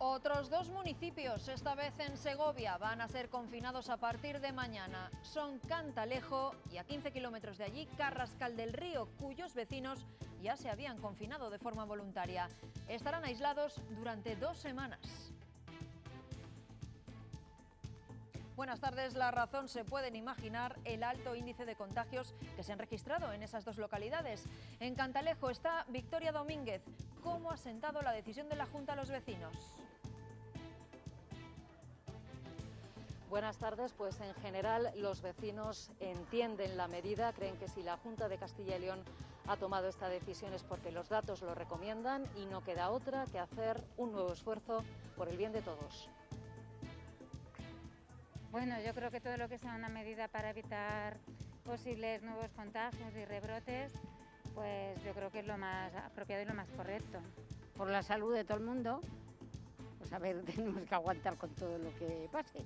Otros dos municipios, esta vez en Segovia, van a ser confinados a partir de mañana. Son Cantalejo y a 15 kilómetros de allí Carrascal del Río, cuyos vecinos ya se habían confinado de forma voluntaria. Estarán aislados durante 2 semanas. Buenas tardes. La razón, se pueden imaginar el alto índice de contagios que se han registrado en esas dos localidades. En Cantalejo está Victoria Domínguez. ¿Cómo ha sentado la decisión de la Junta a los vecinos? Buenas tardes. Pues en general los vecinos entienden la medida, creen que si la Junta de Castilla y León ha tomado esta decisión es porque los datos lo recomiendan y no queda otra que hacer un nuevo esfuerzo por el bien de todos. Bueno, yo creo que todo lo que sea una medida para evitar posibles nuevos contagios y rebrotes, pues yo creo que es lo más apropiado y lo más correcto. Por la salud de todo el mundo, pues a ver, tenemos que aguantar con todo lo que pase.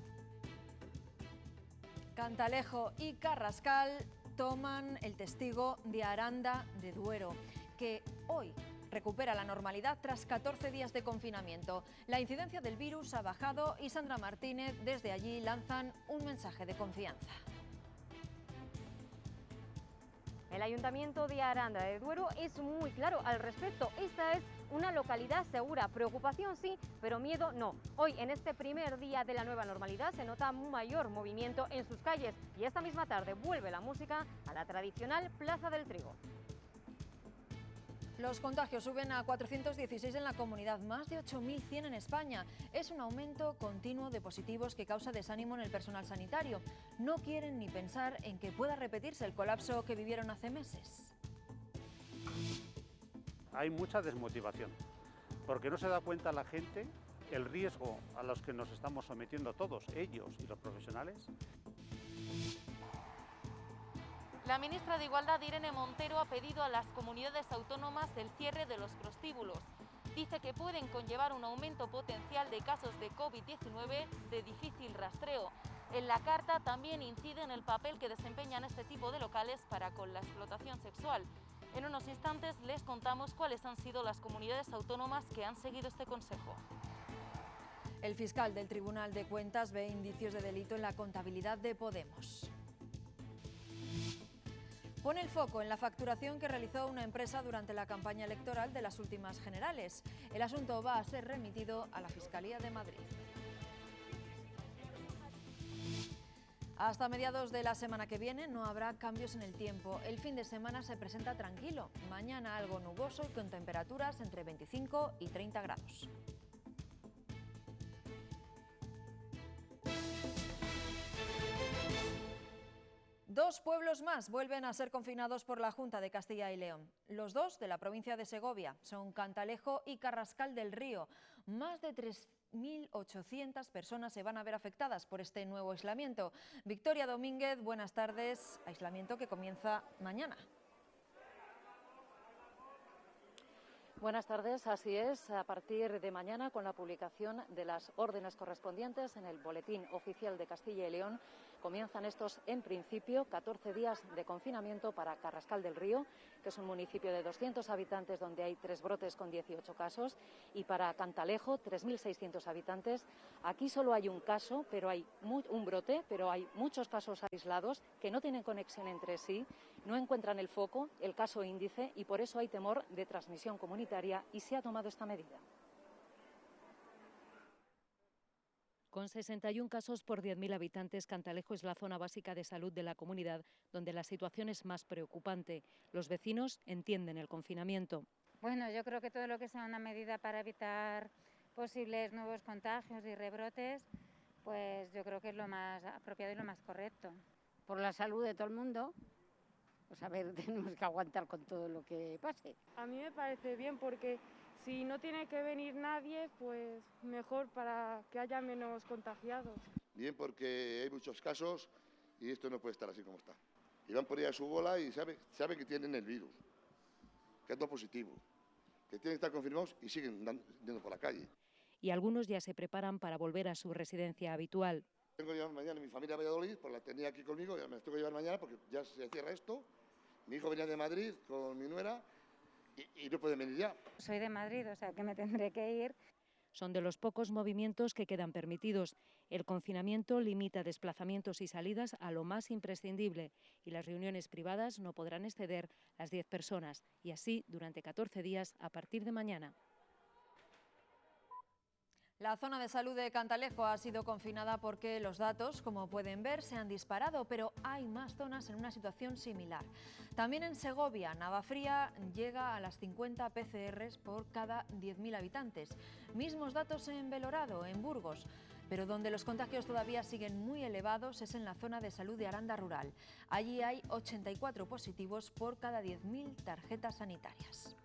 Cantalejo y Carrascal toman el testigo de Aranda de Duero, que hoy recupera la normalidad tras 14 días de confinamiento. La incidencia del virus ha bajado y Sandra Martínez desde allí lanzan un mensaje de confianza. El Ayuntamiento de Aranda de Duero es muy claro al respecto. Esta es una localidad segura. Preocupación sí, pero miedo no. Hoy, en este primer día de la nueva normalidad, se nota un mayor movimiento en sus calles y esta misma tarde vuelve la música a la tradicional Plaza del Trigo. Los contagios suben a 416 en la comunidad, más de 8.100 en España. Es un aumento continuo de positivos que causa desánimo en el personal sanitario. No quieren ni pensar en que pueda repetirse el colapso que vivieron hace meses. Hay mucha desmotivación, porque no se da cuenta la gente el riesgo a los que nos estamos sometiendo todos, ellos y los profesionales. La ministra de Igualdad, Irene Montero, ha pedido a las comunidades autónomas el cierre de los prostíbulos. Dice que pueden conllevar un aumento potencial de casos de COVID-19 de difícil rastreo. En la carta también incide en el papel que desempeñan este tipo de locales para con la explotación sexual. En unos instantes les contamos cuáles han sido las comunidades autónomas que han seguido este consejo. El fiscal del Tribunal de Cuentas ve indicios de delito en la contabilidad de Podemos. Pone el foco en la facturación que realizó una empresa durante la campaña electoral de las últimas generales. El asunto va a ser remitido a la Fiscalía de Madrid. Hasta mediados de la semana que viene no habrá cambios en el tiempo. El fin de semana se presenta tranquilo. Mañana algo nuboso y con temperaturas entre 25 y 30 grados. Dos pueblos más vuelven a ser confinados por la Junta de Castilla y León. Los dos de la provincia de Segovia son Cantalejo y Carrascal del Río. Más de 3.800 personas se van a ver afectadas por este nuevo aislamiento. Victoria Domínguez, buenas tardes. Aislamiento que comienza mañana. Buenas tardes, así es. A partir de mañana, con la publicación de las órdenes correspondientes en el Boletín Oficial de Castilla y León, comienzan estos, en principio, 14 días de confinamiento para Carrascal del Río, que es un municipio de 200 habitantes donde hay 3 brotes con 18 casos, y para Cantalejo, 3.600 habitantes. Aquí solo hay un caso, pero hay un brote, pero hay muchos casos aislados que no tienen conexión entre sí, no encuentran el foco, el caso índice, y por eso hay temor de transmisión comunitaria y se ha tomado esta medida. Con 61 casos por 10.000 habitantes, Cantalejo es la zona básica de salud de la comunidad, donde la situación es más preocupante. Los vecinos entienden el confinamiento. Bueno, yo creo que todo lo que sea una medida para evitar posibles nuevos contagios y rebrotes, pues yo creo que es lo más apropiado y lo más correcto. Por la salud de todo el mundo, pues a ver, tenemos que aguantar con todo lo que pase. A mí me parece bien porque si no tiene que venir nadie, pues mejor para que haya menos contagiados. Bien, porque hay muchos casos y esto no puede estar así como está. Y van por ahí a su bola y saben que tienen el virus, que es todo positivo, que tienen que estar confirmados y siguen yendo por la calle. Y algunos ya se preparan para volver a su residencia habitual. Tengo que llevar mañana a mi familia a Valladolid, pues la tenía aquí conmigo, ya me la tengo que llevar mañana porque ya se cierra esto. Mi hijo venía de Madrid con mi nuera y no puede venir ya. Soy de Madrid, o sea que me tendré que ir. son de los pocos movimientos que quedan permitidos. El confinamiento limita desplazamientos y salidas a lo más imprescindible y las reuniones privadas no podrán exceder las 10 personas y así durante 14 días a partir de mañana. La zona de salud de Cantalejo ha sido confinada porque los datos, como pueden ver, se han disparado, pero hay más zonas en una situación similar. También en Segovia, Navafría llega a las 50 PCRs por cada 10.000 habitantes. Mismos datos en Belorado, en Burgos. Pero donde los contagios todavía siguen muy elevados es en la zona de salud de Aranda Rural. Allí hay 84 positivos por cada 10.000 tarjetas sanitarias.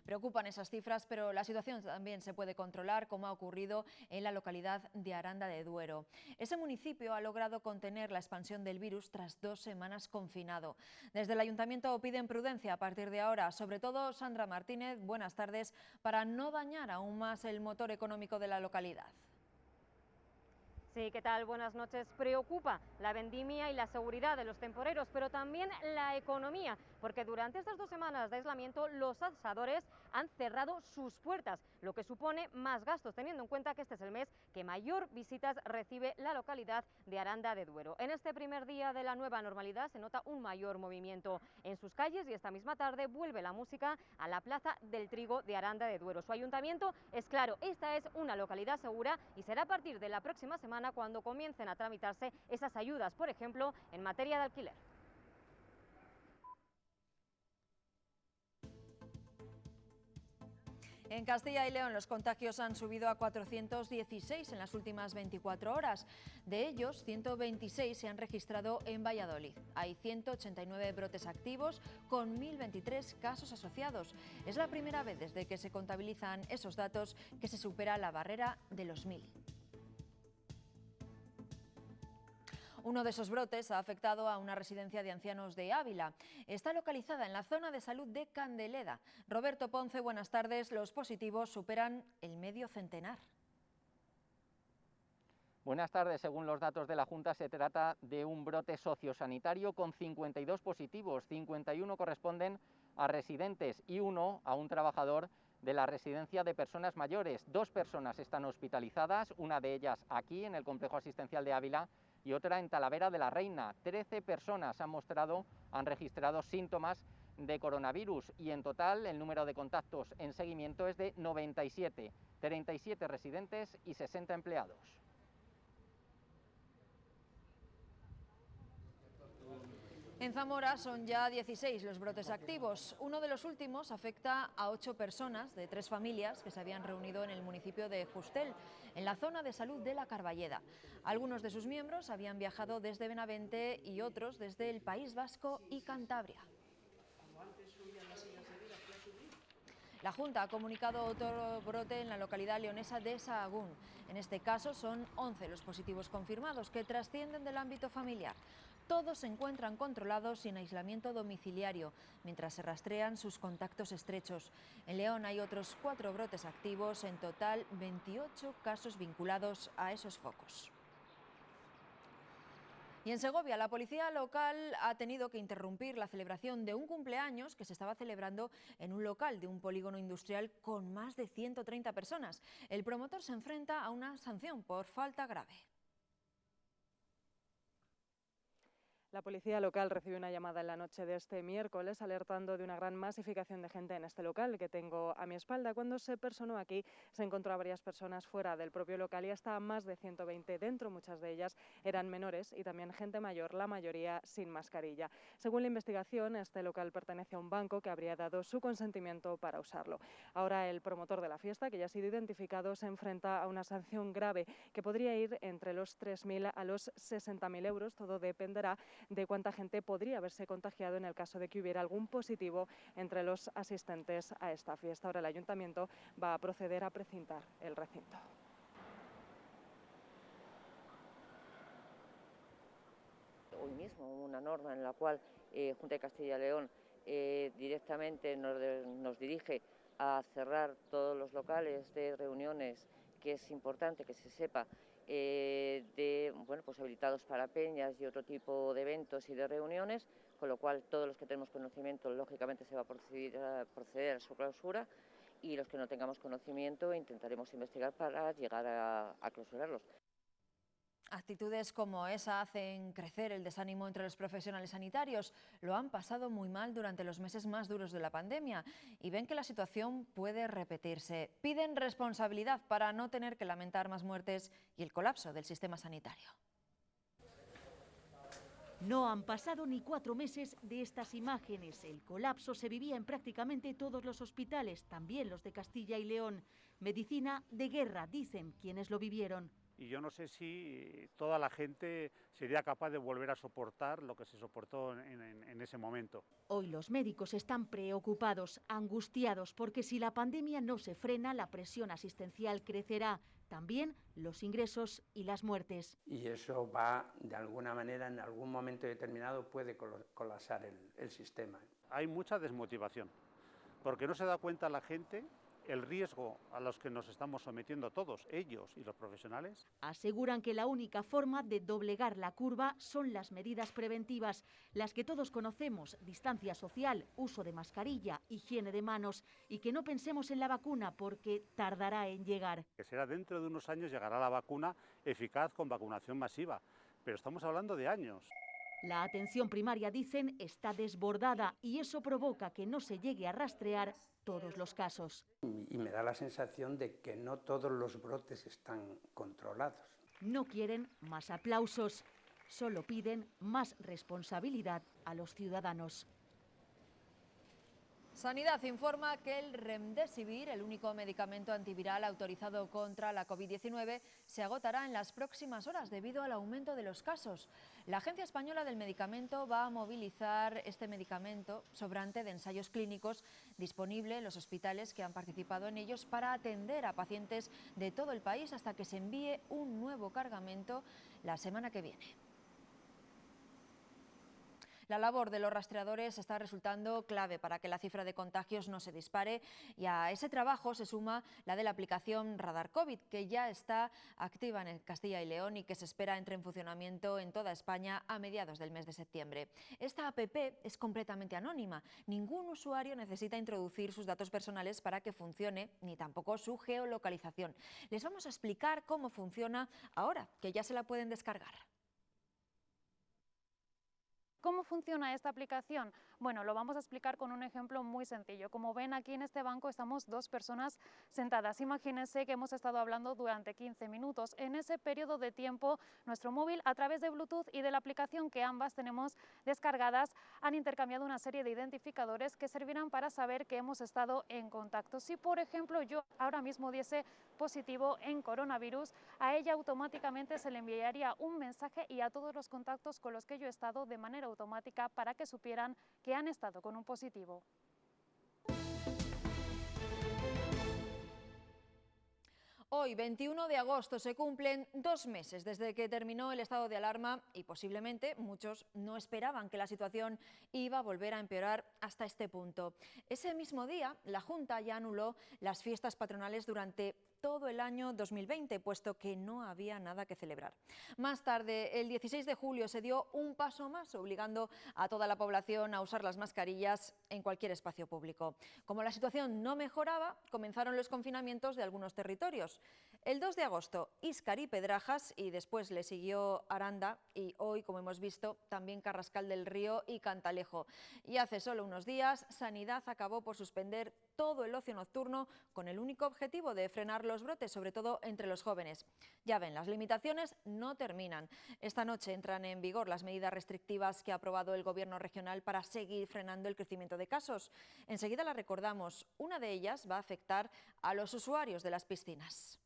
Preocupan esas cifras, pero la situación también se puede controlar, como ha ocurrido en la localidad de Aranda de Duero. Ese municipio ha logrado contener la expansión del virus tras 2 semanas confinado. Desde el ayuntamiento piden prudencia a partir de ahora, sobre todo Sandra Martínez, buenas tardes, para no dañar aún más el motor económico de la localidad. Sí, ¿qué tal? Buenas noches. Preocupa la vendimia y la seguridad de los temporeros, pero también la economía, porque durante estas 2 semanas de aislamiento los asadores han cerrado sus puertas, lo que supone más gastos, teniendo en cuenta que este es el mes que mayor visitas recibe la localidad de Aranda de Duero. En este primer día de la nueva normalidad se nota un mayor movimiento en sus calles y esta misma tarde vuelve la música a la Plaza del Trigo de Aranda de Duero. Su ayuntamiento es claro, esta es una localidad segura y será a partir de la próxima semana cuando comiencen a tramitarse esas ayudas, por ejemplo, en materia de alquiler. En Castilla y León los contagios han subido a 416 en las últimas 24 horas. De ellos, 126 se han registrado en Valladolid. Hay 189 brotes activos con 1.023 casos asociados. Es la primera vez desde que se contabilizan esos datos que se supera la barrera de los 1.000. Uno de esos brotes ha afectado a una residencia de ancianos de Ávila. Está localizada en la zona de salud de Candeleda. Roberto Ponce, buenas tardes. Los positivos superan el medio centenar. Buenas tardes. Según los datos de la Junta, se trata de un brote sociosanitario con 52 positivos. 51 corresponden a residentes y 1 a un trabajador de la residencia de personas mayores. 2 personas están hospitalizadas, una de ellas aquí en el complejo asistencial de Ávila y otra en Talavera de la Reina. 13 personas han registrado síntomas de coronavirus y en total el número de contactos en seguimiento es de 97, 37 residentes y 60 empleados. En Zamora son ya 16 los brotes activos. Uno de los últimos afecta a 8 personas de 3 familias que se habían reunido en el municipio de Justel, en la zona de salud de la Carballeda. Algunos de sus miembros habían viajado desde Benavente y otros desde el País Vasco y Cantabria. La Junta ha comunicado otro brote en la localidad leonesa de Sahagún. En este caso son 11 los positivos confirmados que trascienden del ámbito familiar. Todos se encuentran controlados y en aislamiento domiciliario, mientras se rastrean sus contactos estrechos. En León hay otros 4 brotes activos, en total 28 casos vinculados a esos focos. Y en Segovia, la policía local ha tenido que interrumpir la celebración de un cumpleaños que se estaba celebrando en un local de un polígono industrial con más de 130 personas. El promotor se enfrenta a una sanción por falta grave. La policía local recibe una llamada en la noche de este miércoles alertando de una gran masificación de gente en este local que tengo a mi espalda. Cuando se personó aquí se encontró a varias personas fuera del propio local y hasta más de 120 dentro. Muchas de ellas eran menores y también gente mayor, la mayoría sin mascarilla. Según la investigación, este local pertenece a un banco que habría dado su consentimiento para usarlo. Ahora el promotor de la fiesta, que ya ha sido identificado, se enfrenta a una sanción grave que podría ir entre los 3.000 a los 60.000 euros. Todo dependerá de cuánta gente podría haberse contagiado en el caso de que hubiera algún positivo entre los asistentes a esta fiesta. Ahora el ayuntamiento va a proceder a precintar el recinto. Hoy mismo una norma en la cual Junta de Castilla y León directamente nos dirige a cerrar todos los locales de reuniones, que es importante que se sepa, pues habilitados para peñas y otro tipo de eventos y de reuniones, con lo cual todos los que tenemos conocimiento lógicamente se va a proceder a su clausura y los que no tengamos conocimiento intentaremos investigar para llegar a clausurarlos. Actitudes como esa hacen crecer el desánimo entre los profesionales sanitarios. Lo han pasado muy mal durante los meses más duros de la pandemia y ven que la situación puede repetirse. Piden responsabilidad para no tener que lamentar más muertes y el colapso del sistema sanitario. No han pasado ni 4 meses de estas imágenes. El colapso se vivía en prácticamente todos los hospitales, también los de Castilla y León. Medicina de guerra, dicen quienes lo vivieron. Y yo no sé si toda la gente sería capaz de volver a soportar lo que se soportó en ese momento. Hoy los médicos están preocupados, angustiados, porque si la pandemia no se frena, la presión asistencial crecerá. También los ingresos y las muertes. Y eso va, de alguna manera, en algún momento determinado puede colapsar el sistema. Hay mucha desmotivación, porque no se da cuenta la gente el riesgo a los que nos estamos sometiendo todos, ellos y los profesionales. Aseguran que la única forma de doblegar la curva son las medidas preventivas, las que todos conocemos: distancia social, uso de mascarilla, higiene de manos, y que no pensemos en la vacuna porque tardará en llegar. Que será dentro de unos años llegará la vacuna eficaz con vacunación masiva, pero estamos hablando de años. La atención primaria, dicen, está desbordada y eso provoca que no se llegue a rastrear todos los casos. Y me da la sensación de que no todos los brotes están controlados. No quieren más aplausos, solo piden más responsabilidad a los ciudadanos. Sanidad informa que el Remdesivir, el único medicamento antiviral autorizado contra la COVID-19, se agotará en las próximas horas debido al aumento de los casos. La Agencia Española del Medicamento va a movilizar este medicamento sobrante de ensayos clínicos disponible en los hospitales que han participado en ellos para atender a pacientes de todo el país hasta que se envíe un nuevo cargamento la semana que viene. La labor de los rastreadores está resultando clave para que la cifra de contagios no se dispare, y a ese trabajo se suma la de la aplicación Radar COVID, que ya está activa en Castilla y León y que se espera entre en funcionamiento en toda España a mediados del mes de septiembre. Esta app es completamente anónima. Ningún usuario necesita introducir sus datos personales para que funcione, ni tampoco su geolocalización. Les vamos a explicar cómo funciona ahora que ya se la pueden descargar. ¿Cómo funciona esta aplicación? Bueno, lo vamos a explicar con un ejemplo muy sencillo. Como ven, aquí en este banco estamos 2 personas sentadas. Imagínense que hemos estado hablando durante 15 minutos. En ese periodo de tiempo, nuestro móvil, a través de Bluetooth y de la aplicación que ambas tenemos descargadas, han intercambiado una serie de identificadores que servirán para saber que hemos estado en contacto. Si, por ejemplo, yo ahora mismo diese positivo en coronavirus, a ella automáticamente se le enviaría un mensaje y a todos los contactos con los que yo he estado de manera automática para que supieran que han estado con un positivo. Hoy, 21 de agosto, se cumplen 2 meses desde que terminó el estado de alarma y posiblemente muchos no esperaban que la situación iba a volver a empeorar hasta este punto. Ese mismo día, la Junta ya anuló las fiestas patronales durante todo el año 2020, puesto que no había nada que celebrar. Más tarde, el 16 de julio, se dio un paso más, obligando a toda la población a usar las mascarillas en cualquier espacio público. Como la situación no mejoraba, comenzaron los confinamientos de algunos territorios. El 2 de agosto, Íscar y Pedrajas, y después le siguió Aranda, y hoy, como hemos visto, también Carrascal del Río y Cantalejo. Y hace solo unos días, Sanidad acabó por suspender todo el ocio nocturno con el único objetivo de frenar los brotes, sobre todo entre los jóvenes. Ya ven, las limitaciones no terminan. Esta noche entran en vigor las medidas restrictivas que ha aprobado el Gobierno regional para seguir frenando el crecimiento de casos. Enseguida las recordamos. Una de ellas va a afectar a los usuarios de las piscinas.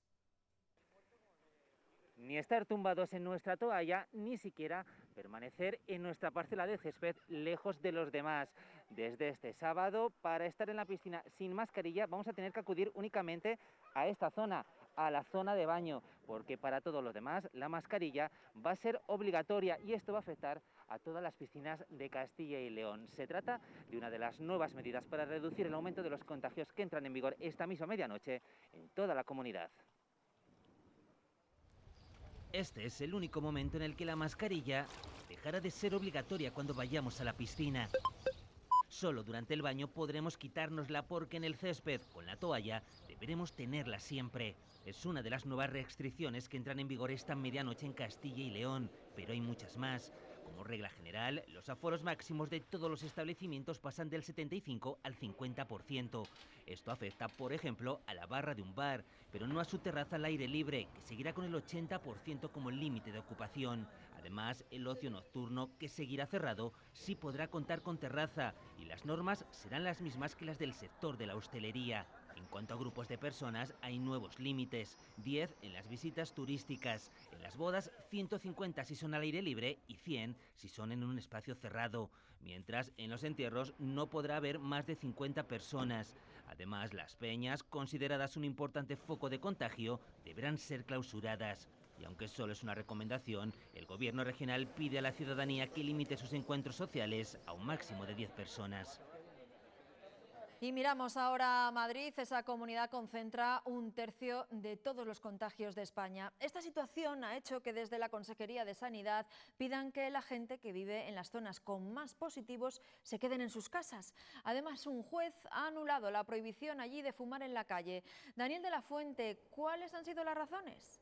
Ni estar tumbados en nuestra toalla, ni siquiera permanecer en nuestra parcela de césped lejos de los demás. Desde este sábado, para estar en la piscina sin mascarilla, vamos a tener que acudir únicamente a esta zona, a la zona de baño, porque para todos los demás la mascarilla va a ser obligatoria y esto va a afectar a todas las piscinas de Castilla y León. Se trata de una de las nuevas medidas para reducir el aumento de los contagios que entran en vigor esta misma medianoche en toda la comunidad. Este es el único momento en el que la mascarilla dejará de ser obligatoria cuando vayamos a la piscina. Solo durante el baño podremos quitárnosla porque en el césped, con la toalla, deberemos tenerla siempre. Es una de las nuevas restricciones que entran en vigor esta medianoche en Castilla y León, pero hay muchas más. Como regla general, los aforos máximos de todos los establecimientos pasan del 75 al 50%. Esto afecta, por ejemplo, a la barra de un bar, pero no a su terraza al aire libre, que seguirá con el 80% como límite de ocupación. Además, el ocio nocturno, que seguirá cerrado, sí podrá contar con terraza, y las normas serán las mismas que las del sector de la hostelería. En cuanto a grupos de personas, hay nuevos límites, 10 en las visitas turísticas. En las bodas, 150 si son al aire libre y 100 si son en un espacio cerrado. Mientras, en los entierros no podrá haber más de 50 personas. Además, las peñas, consideradas un importante foco de contagio, deberán ser clausuradas. Y aunque solo es una recomendación, el gobierno regional pide a la ciudadanía que limite sus encuentros sociales a un máximo de 10 personas. Y miramos ahora a Madrid. Esa comunidad concentra 1/3 de todos los contagios de España. Esta situación ha hecho que desde la Consejería de Sanidad pidan que la gente que vive en las zonas con más positivos se queden en sus casas. Además, un juez ha anulado la prohibición allí de fumar en la calle. Daniel de la Fuente, ¿cuáles han sido las razones?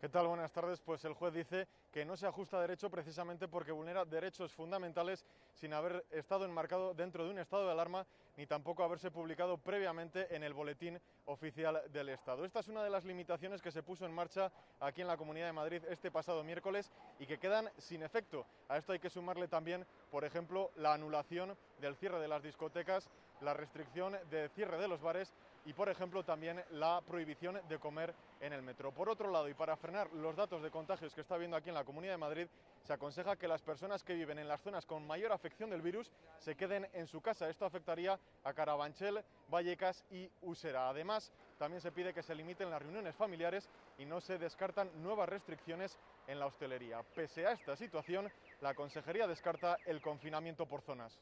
¿Qué tal? Buenas tardes. Pues el juez dice que no se ajusta a derecho precisamente porque vulnera derechos fundamentales sin haber estado enmarcado dentro de un estado de alarma ni tampoco haberse publicado previamente en el Boletín Oficial del Estado. Esta es una de las limitaciones que se puso en marcha aquí en la Comunidad de Madrid este pasado miércoles y que quedan sin efecto. A esto hay que sumarle también, por ejemplo, la anulación del cierre de las discotecas, la restricción de cierre de los bares y, por ejemplo, también la prohibición de comer en el metro. Por otro lado, y para frenar los datos de contagios que está habiendo aquí en la Comunidad de Madrid, se aconseja que las personas que viven en las zonas con mayor afección del virus se queden en su casa. Esto afectaría a Carabanchel, Vallecas y Usera. Además, también se pide que se limiten las reuniones familiares y no se descartan nuevas restricciones en la hostelería. Pese a esta situación, la Consejería descarta el confinamiento por zonas.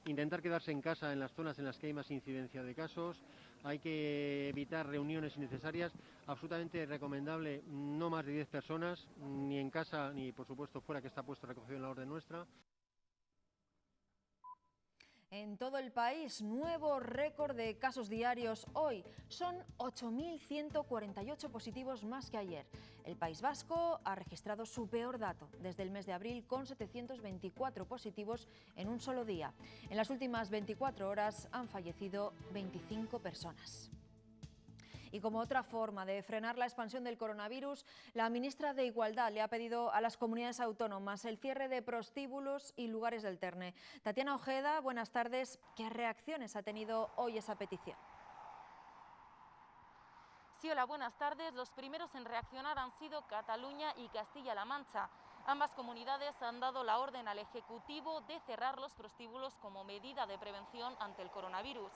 Intentar quedarse en casa en las zonas en las que hay más incidencia de casos, hay que evitar reuniones innecesarias, absolutamente recomendable no más de 10 personas, ni en casa ni por supuesto fuera, que está puesto recogido en la orden nuestra. En todo el país, nuevo récord de casos diarios hoy. Son 8.148 positivos más que ayer. El País Vasco ha registrado su peor dato desde el mes de abril, con 724 positivos en un solo día. En las últimas 24 horas han fallecido 25 personas. Y como otra forma de frenar la expansión del coronavirus, la ministra de Igualdad le ha pedido a las comunidades autónomas el cierre de prostíbulos y lugares del Terne. Tatiana Ojeda, buenas tardes. ¿Qué reacciones ha tenido hoy esa petición? Sí, hola, buenas tardes. Los primeros en reaccionar han sido Cataluña y Castilla-La Mancha. Ambas comunidades han dado la orden al Ejecutivo de cerrar los prostíbulos como medida de prevención ante el coronavirus.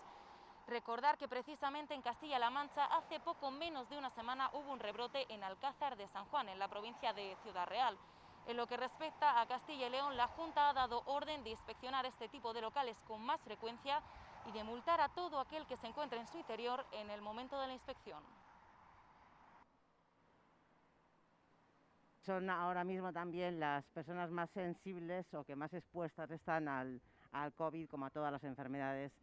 Recordar que precisamente en Castilla-La Mancha hace poco menos de una semana hubo un rebrote en Alcázar de San Juan, en la provincia de Ciudad Real. En lo que respecta a Castilla y León, la Junta ha dado orden de inspeccionar este tipo de locales con más frecuencia y de multar a todo aquel que se encuentre en su interior en el momento de la inspección. Son ahora mismo también las personas más sensibles o que más expuestas están al COVID, como a todas las enfermedades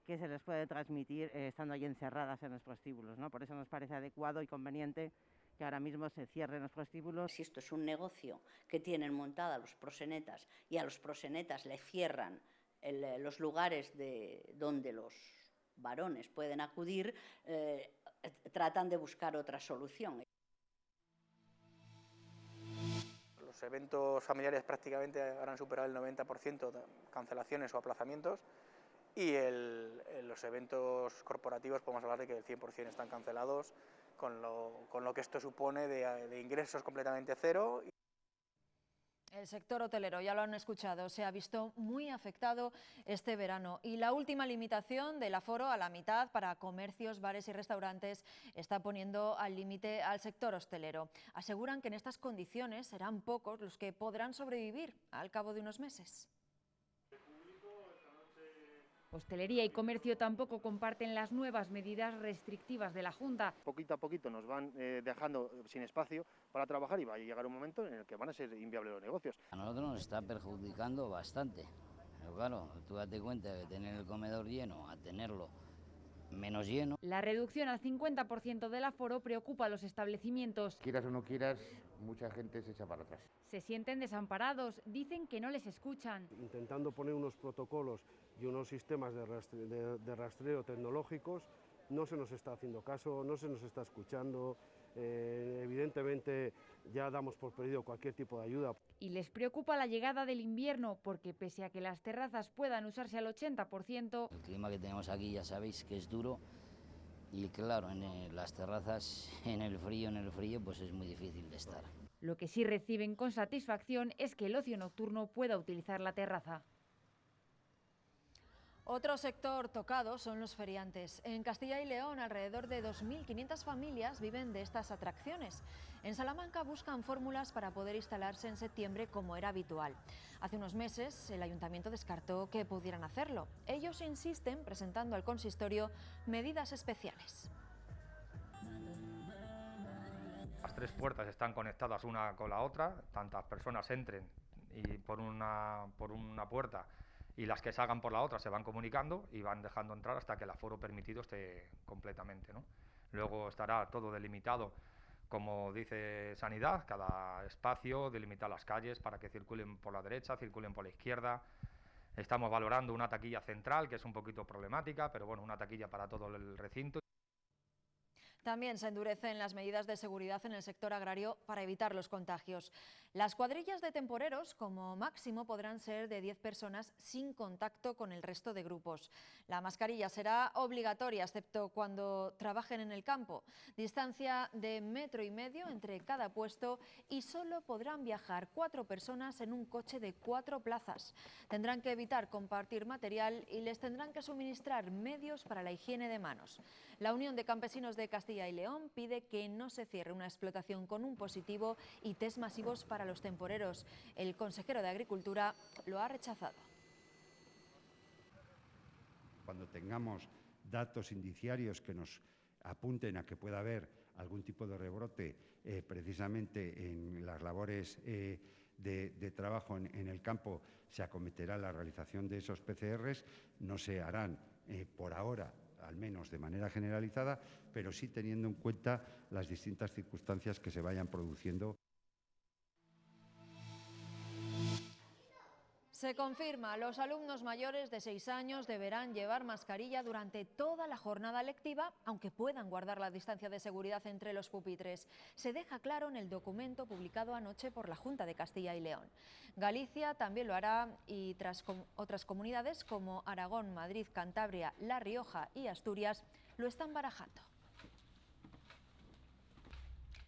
que se les puede transmitir estando ahí encerradas en los prostíbulos, ¿no? Por eso nos parece adecuado y conveniente que ahora mismo se cierren los prostíbulos. Si esto es un negocio que tienen montada los proxenetas y a los proxenetas le cierran los lugares donde los varones pueden acudir, tratan de buscar otra solución. Los eventos familiares prácticamente habrán superado el 90% de cancelaciones o aplazamientos. Y los eventos corporativos podemos hablar de que el 100% están cancelados, con lo que esto supone de ingresos completamente cero. El sector hotelero, ya lo han escuchado, se ha visto muy afectado este verano y la última limitación del aforo a la mitad para comercios, bares y restaurantes está poniendo al límite al sector hostelero. Aseguran que en estas condiciones serán pocos los que podrán sobrevivir al cabo de unos meses. Hostelería y comercio tampoco comparten las nuevas medidas restrictivas de la Junta. Poquito a poquito nos van dejando sin espacio para trabajar y va a llegar un momento en el que van a ser inviables los negocios. A nosotros nos está perjudicando bastante. Pero claro, tú date cuenta de tener el comedor lleno a tenerlo menos lleno. La reducción al 50% del aforo preocupa a los establecimientos. Quieras o no quieras, mucha gente se echa para atrás. Se sienten desamparados, dicen que no les escuchan. Intentando poner unos protocolos y unos sistemas de rastreo tecnológicos, no se nos está haciendo caso, no se nos está escuchando. Evidentemente ya damos por perdido cualquier tipo de ayuda. Y les preocupa la llegada del invierno porque pese a que las terrazas puedan usarse al 80%... El clima que tenemos aquí ya sabéis que es duro y claro, en las terrazas, en el frío, pues es muy difícil de estar. Lo que sí reciben con satisfacción es que el ocio nocturno pueda utilizar la terraza. Otro sector tocado son los feriantes. En Castilla y León, alrededor de 2.500 familias viven de estas atracciones. En Salamanca buscan fórmulas para poder instalarse en septiembre como era habitual. Hace unos meses el ayuntamiento descartó que pudieran hacerlo. Ellos insisten presentando al consistorio medidas especiales. Las tres puertas están conectadas una con la otra, tantas personas entren y por una puerta y las que salgan por la otra se van comunicando y van dejando entrar hasta que el aforo permitido esté completamente, ¿no? Luego estará todo delimitado, como dice Sanidad, cada espacio, delimitar las calles para que circulen por la derecha, circulen por la izquierda. Estamos valorando una taquilla central, que es un poquito problemática, pero bueno, una taquilla para todo el recinto. También se endurecen las medidas de seguridad en el sector agrario para evitar los contagios. Las cuadrillas de temporeros, como máximo, podrán ser de 10 personas sin contacto con el resto de grupos. La mascarilla será obligatoria, excepto cuando trabajen en el campo. Distancia de 1,5 metros entre cada puesto y solo podrán viajar 4 personas en un coche de 4 plazas. Tendrán que evitar compartir material y les tendrán que suministrar medios para la higiene de manos. La Unión de Campesinos de Castilla y León pide que no se cierre una explotación con un positivo y test masivos para los temporeros. El consejero de Agricultura lo ha rechazado. Cuando tengamos datos indiciarios que nos apunten a que pueda haber algún tipo de rebrote precisamente en las labores de trabajo en el campo, se acometerá la realización de esos PCRs. No se harán por ahora, al menos de manera generalizada, pero sí teniendo en cuenta las distintas circunstancias que se vayan produciendo. Se confirma, los alumnos mayores de 6 años deberán llevar mascarilla durante toda la jornada lectiva, aunque puedan guardar la distancia de seguridad entre los pupitres. Se deja claro en el documento publicado anoche por la Junta de Castilla y León. Galicia también lo hará y otras comunidades como Aragón, Madrid, Cantabria, La Rioja y Asturias lo están barajando.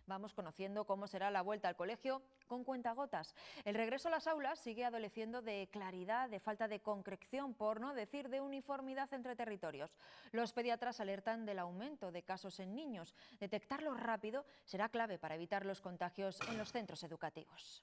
Vamos conociendo cómo será la vuelta al colegio con cuentagotas. El regreso a las aulas sigue adoleciendo de claridad, de falta de concreción, por no decir de uniformidad entre territorios. Los pediatras alertan del aumento de casos en niños. Detectarlo rápido será clave para evitar los contagios en los centros educativos.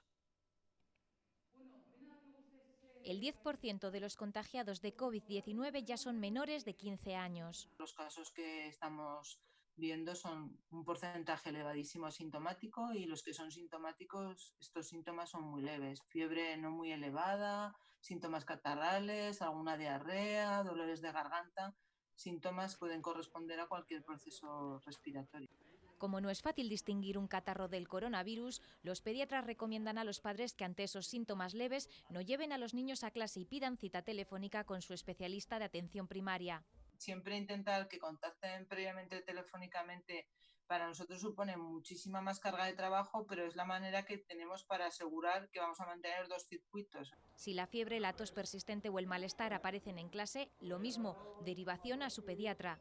El 10% de los contagiados de COVID-19 ya son menores de 15 años. Los casos que estamos viendo son un porcentaje elevadísimo asintomático y los que son sintomáticos, estos síntomas son muy leves. Fiebre no muy elevada, síntomas catarrales, alguna diarrea, dolores de garganta. Síntomas pueden corresponder a cualquier proceso respiratorio. Como no es fácil distinguir un catarro del coronavirus, los pediatras recomiendan a los padres que ante esos síntomas leves no lleven a los niños a clase y pidan cita telefónica con su especialista de atención primaria. Siempre intentar que contacten previamente telefónicamente para nosotros supone muchísima más carga de trabajo, pero es la manera que tenemos para asegurar que vamos a mantener 2 circuitos. Si la fiebre, la tos persistente o el malestar aparecen en clase, lo mismo, derivación a su pediatra.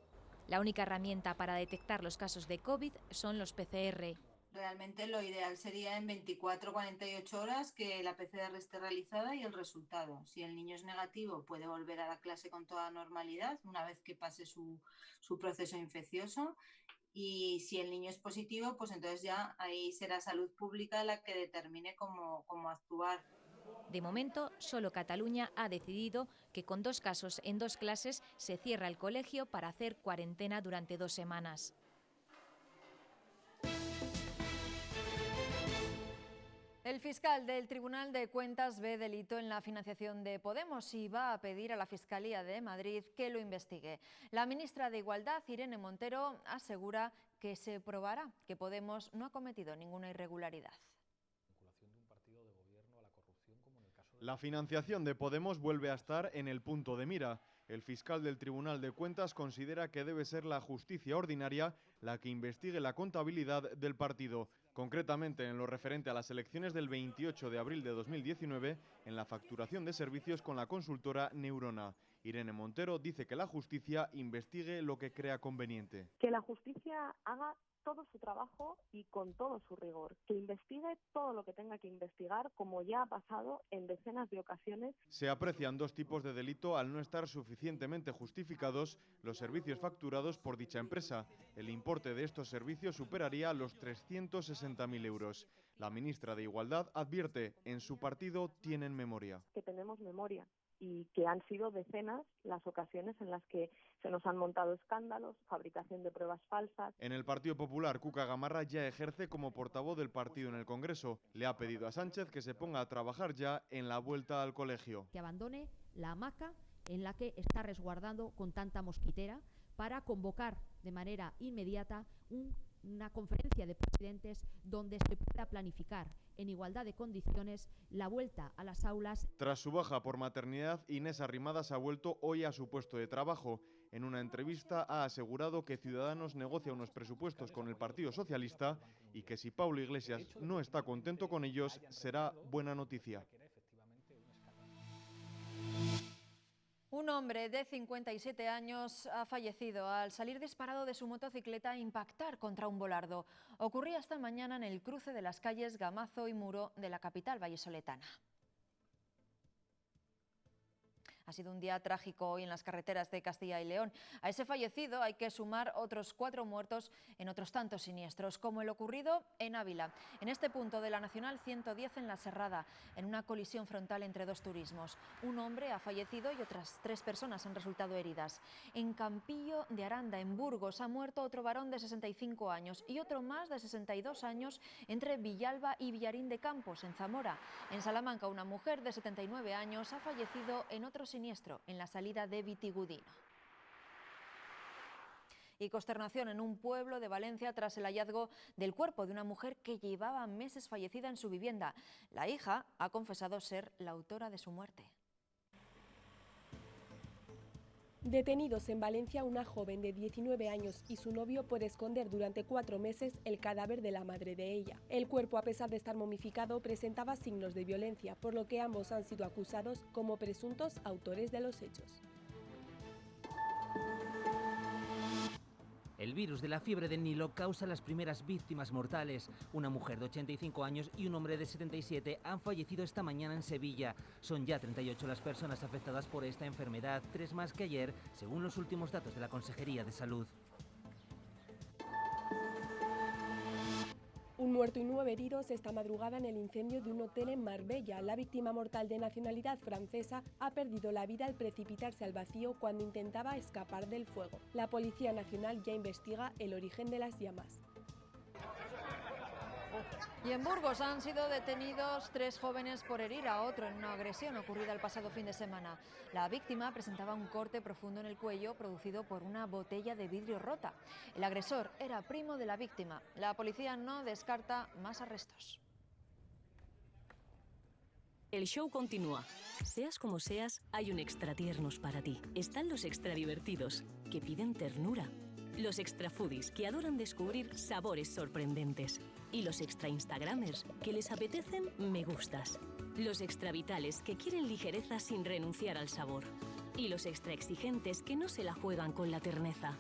La única herramienta para detectar los casos de COVID son los PCR. Realmente lo ideal sería en 24 o 48 horas que la PCR esté realizada y el resultado. Si el niño es negativo, puede volver a la clase con toda normalidad una vez que pase su proceso infeccioso. Y si el niño es positivo, pues entonces ya ahí será Salud Pública la que determine cómo actuar. De momento, solo Cataluña ha decidido que con 2 casos en 2 clases se cierra el colegio para hacer cuarentena durante 2 semanas. El fiscal del Tribunal de Cuentas ve delito en la financiación de Podemos y va a pedir a la Fiscalía de Madrid que lo investigue. La ministra de Igualdad, Irene Montero, asegura que se probará que Podemos no ha cometido ninguna irregularidad. La financiación de Podemos vuelve a estar en el punto de mira. El fiscal del Tribunal de Cuentas considera que debe ser la justicia ordinaria la que investigue la contabilidad del partido. Concretamente, en lo referente a las elecciones del 28 de abril de 2019, en la facturación de servicios con la consultora Neurona. Irene Montero dice que la justicia investigue lo que crea conveniente. Que la justicia haga todo su trabajo y con todo su rigor, que investigue todo lo que tenga que investigar, como ya ha pasado en decenas de ocasiones. Se aprecian 2 tipos de delito al no estar suficientemente justificados los servicios facturados por dicha empresa. El importe de estos servicios superaría los 360.000 euros. La ministra de Igualdad advierte, en su partido tienen memoria. Que tenemos memoria y que han sido decenas las ocasiones en las que se nos han montado escándalos, fabricación de pruebas falsas. En el Partido Popular, Cuca Gamarra ya ejerce como portavoz del partido en el Congreso. Le ha pedido a Sánchez que se ponga a trabajar ya en la vuelta al colegio. Que abandone la hamaca en la que está resguardando con tanta mosquitera para convocar de manera inmediata una conferencia de presidentes donde se pueda planificar en igualdad de condiciones la vuelta a las aulas. Tras su baja por maternidad, Inés Arrimadas ha vuelto hoy a su puesto de trabajo. En una entrevista ha asegurado que Ciudadanos negocia unos presupuestos con el Partido Socialista y que si Pablo Iglesias no está contento con ellos, será buena noticia. Un hombre de 57 años ha fallecido al salir disparado de su motocicleta e impactar contra un volardo. Ocurría esta mañana en el cruce de las calles Gamazo y Muro de la capital vallisoletana. Ha sido un día trágico hoy en las carreteras de Castilla y León. A ese fallecido hay que sumar otros 4 muertos en otros tantos siniestros, como el ocurrido en Ávila, en este punto de la Nacional 110 en La Serrada, en una colisión frontal entre 2 turismos. Un hombre ha fallecido y otras 3 personas han resultado heridas. En Campillo de Aranda, en Burgos, ha muerto otro varón de 65 años y otro más de 62 años entre Villalba y Villarín de Campos, en Zamora. En Salamanca, una mujer de 79 años ha fallecido en otro siniestro en la salida de Vitigudino. Y consternación en un pueblo de Valencia tras el hallazgo del cuerpo de una mujer que llevaba meses fallecida en su vivienda. La hija ha confesado ser la autora de su muerte. Detenidos en Valencia una joven de 19 años y su novio por esconder durante 4 meses el cadáver de la madre de ella. El cuerpo, a pesar de estar momificado, presentaba signos de violencia, por lo que ambos han sido acusados como presuntos autores de los hechos. El virus de la fiebre del Nilo causa las primeras víctimas mortales. Una mujer de 85 años y un hombre de 77 han fallecido esta mañana en Sevilla. Son ya 38 las personas afectadas por esta enfermedad, 3 más que ayer, según los últimos datos de la Consejería de Salud. Un muerto y 9 heridos esta madrugada en el incendio de un hotel en Marbella. La víctima mortal de nacionalidad francesa ha perdido la vida al precipitarse al vacío cuando intentaba escapar del fuego. La Policía Nacional ya investiga el origen de las llamas. Y en Burgos han sido detenidos 3 jóvenes por herir a otro en una agresión ocurrida el pasado fin de semana. La víctima presentaba un corte profundo en el cuello producido por una botella de vidrio rota. El agresor era primo de la víctima. La policía no descarta más arrestos. El show continúa. Seas como seas, hay un extra tiernos para ti. Están los extra divertidos, que piden ternura. Los extra foodies, que adoran descubrir sabores sorprendentes. Y los extra instagramers, que les apetecen me gustas. Los extra vitales, que quieren ligereza sin renunciar al sabor. Y los extra exigentes, que no se la juegan con la terneza.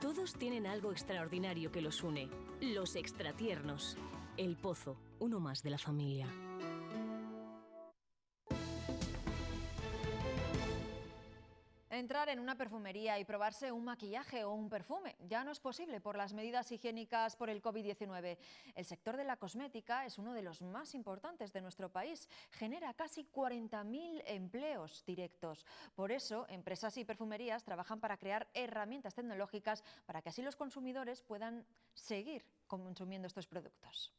Todos tienen algo extraordinario que los une. Los extra tiernos. El Pozo, uno más de la familia. Entre entrar en una perfumería y probarse un maquillaje o un perfume ya no es posible por las medidas higiénicas por el COVID-19. El sector de la cosmética es uno de los más importantes de nuestro país. Genera casi 40.000 empleos directos. Por eso, empresas y perfumerías trabajan para crear herramientas tecnológicas para que así los consumidores puedan seguir consumiendo estos productos.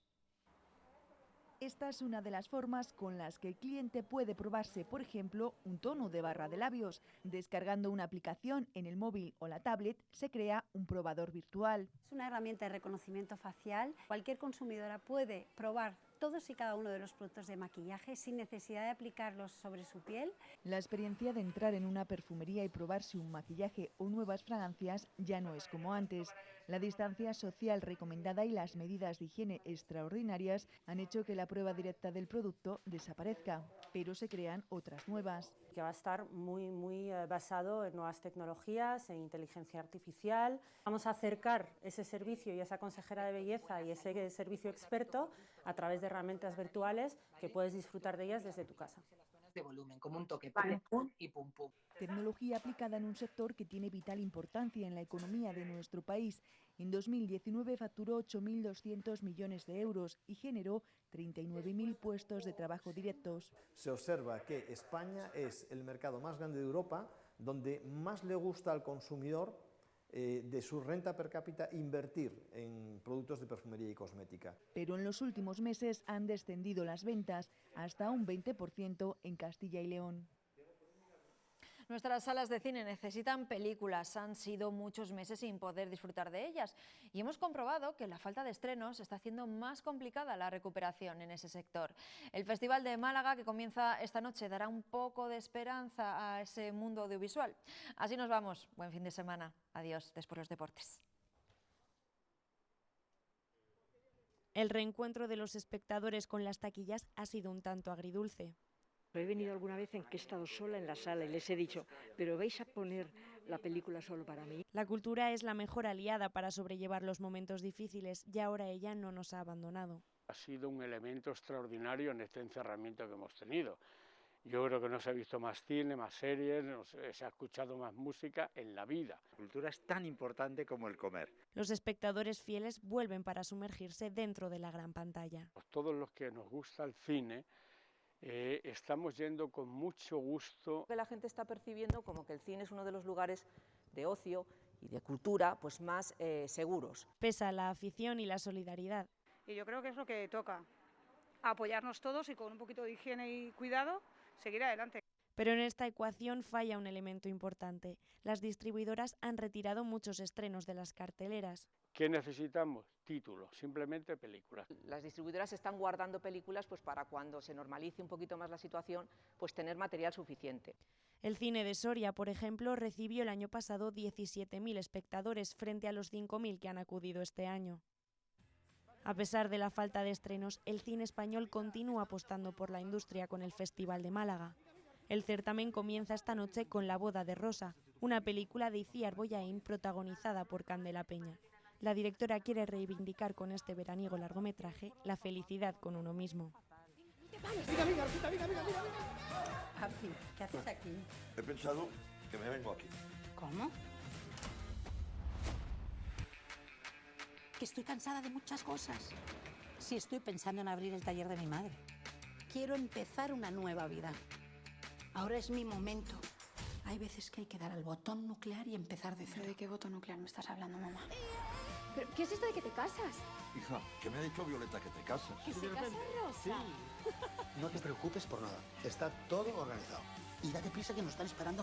Esta es una de las formas con las que el cliente puede probarse, por ejemplo, un tono de barra de labios. Descargando una aplicación en el móvil o la tablet, se crea un probador virtual. Es una herramienta de reconocimiento facial. Cualquier consumidora puede probar todos y cada uno de los productos de maquillaje sin necesidad de aplicarlos sobre su piel. La experiencia de entrar en una perfumería y probarse un maquillaje o nuevas fragancias ya no es como antes. La distancia social recomendada y las medidas de higiene extraordinarias han hecho que la prueba directa del producto desaparezca, pero se crean otras nuevas. Que va a estar muy basado en nuevas tecnologías, en inteligencia artificial. Vamos a acercar ese servicio y esa consejera de belleza y ese servicio experto a través de herramientas virtuales que puedes disfrutar de ellas desde tu casa. De volumen, como un toque, pum, pum y pum, pum. Tecnología aplicada en un sector que tiene vital importancia en la economía de nuestro país. En 2019 facturó 8.200 millones de euros y generó 39.000 puestos de trabajo directos. Se observa que España es el mercado más grande de Europa, donde más le gusta al consumidor de su renta per cápita invertir en productos de perfumería y cosmética. Pero en los últimos meses han descendido las ventas hasta un 20% en Castilla y León. Nuestras salas de cine necesitan películas, han sido muchos meses sin poder disfrutar de ellas y hemos comprobado que la falta de estrenos está haciendo más complicada la recuperación en ese sector. El Festival de Málaga, que comienza esta noche, dará un poco de esperanza a ese mundo audiovisual. Así nos vamos, buen fin de semana, adiós, después los deportes. El reencuentro de los espectadores con las taquillas ha sido un tanto agridulce. He venido alguna vez en que he estado sola en la sala y les he dicho, ¿pero vais a poner la película solo para mí? La cultura es la mejor aliada para sobrellevar los momentos difíciles y ahora ella no nos ha abandonado. Ha sido un elemento extraordinario en este encerramiento que hemos tenido. Yo creo que no se ha visto más cine, más series, se ha escuchado más música en la vida. La cultura es tan importante como el comer. Los espectadores fieles vuelven para sumergirse dentro de la gran pantalla. Todos los que nos gusta el cine, estamos yendo con mucho gusto. La gente está percibiendo como que el cine es uno de los lugares de ocio y de cultura pues más seguros. Pesa la afición y la solidaridad. Y yo creo que es lo que toca, apoyarnos todos y con un poquito de higiene y cuidado seguir adelante. Pero en esta ecuación falla un elemento importante. Las distribuidoras han retirado muchos estrenos de las carteleras. ¿Qué necesitamos? Títulos, simplemente películas. Las distribuidoras están guardando películas pues para cuando se normalice un poquito más la situación, pues tener material suficiente. El cine de Soria, por ejemplo, recibió el año pasado 17.000 espectadores frente a los 5.000 que han acudido este año. A pesar de la falta de estrenos, el cine español continúa apostando por la industria con el Festival de Málaga. El certamen comienza esta noche con La boda de Rosa, una película de Iciar Bollaín protagonizada por Candela Peña. La directora quiere reivindicar con este veraniego largometraje la felicidad con uno mismo. Mira. Papi, ¿qué haces aquí? He pensado que me vengo aquí. ¿Cómo? Que estoy cansada de muchas cosas. Sí, estoy pensando en abrir el taller de mi madre. Quiero empezar una nueva vida. Ahora es mi momento. Hay veces que hay que dar al botón nuclear y empezar de cero. ¿De qué botón nuclear me estás hablando, mamá? ¿Pero qué es esto de que te casas? Hija, que me ha dicho Violeta que te casas. ¿Que se casa Rosa? Sí. No te preocupes por nada, está todo organizado. Y date prisa que nos están esperando